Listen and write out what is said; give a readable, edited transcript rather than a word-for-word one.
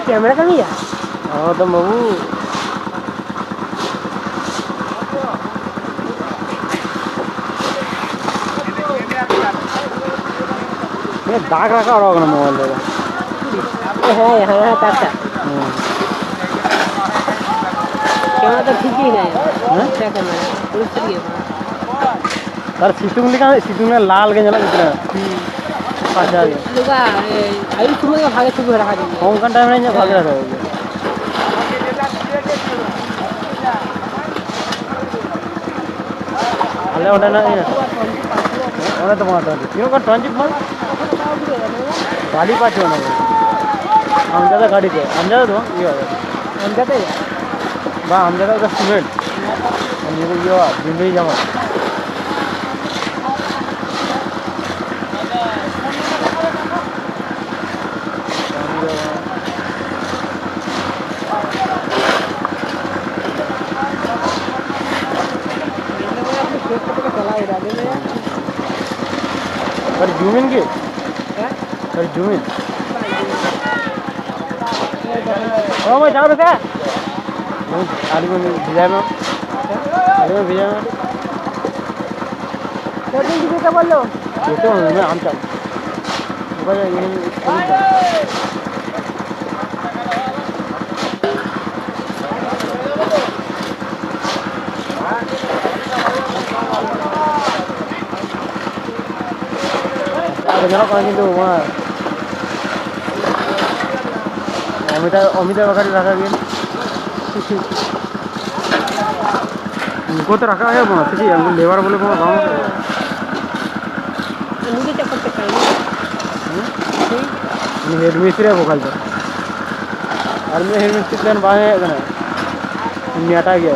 camera कमी है हाँ तो बाबू ये दाग रखा होगा ना मोबाइल में है यहाँ तक कैमरा तो ठीक ही है क्या कैमरा फुल सही है तर सितुंग लिखा है सितुंग में लाल के जला कितना पाँच लुगा आई सुबह भागे सुबह रखा देंगे कौन कौन टाइम नहीं भाग रहा था अल्ले उन्हें ना उन्हें तो मारता है क्यों कर ट्रांजिट मार गाड़ी पाँच होना है हम ज़्यादा गाड़ी पे हम ज़्यादा तो ये हम जाते हैं बा हम ज़्यादा उधर स्टूडेंट हम ये जो जिंदगी जमा पर जूमिन की पर जूमिन ओ मैं जाओ बेटा आलू में भिजा में आलू में भिजा में तो दिन की क्या बोल लो ये तो मैं आम चाल बजा ये जरा कौन किंतु वहाँ अमिता बखारी रखा गया उनको तो रखा है वहाँ ठीक है उनको लेबर बोले वहाँ गाँव मुझे चक्कर चक्कर हेड मिस्त्री है वो कल और मैं हेड मिस्त्री प्लान बाहर है ना हटा गया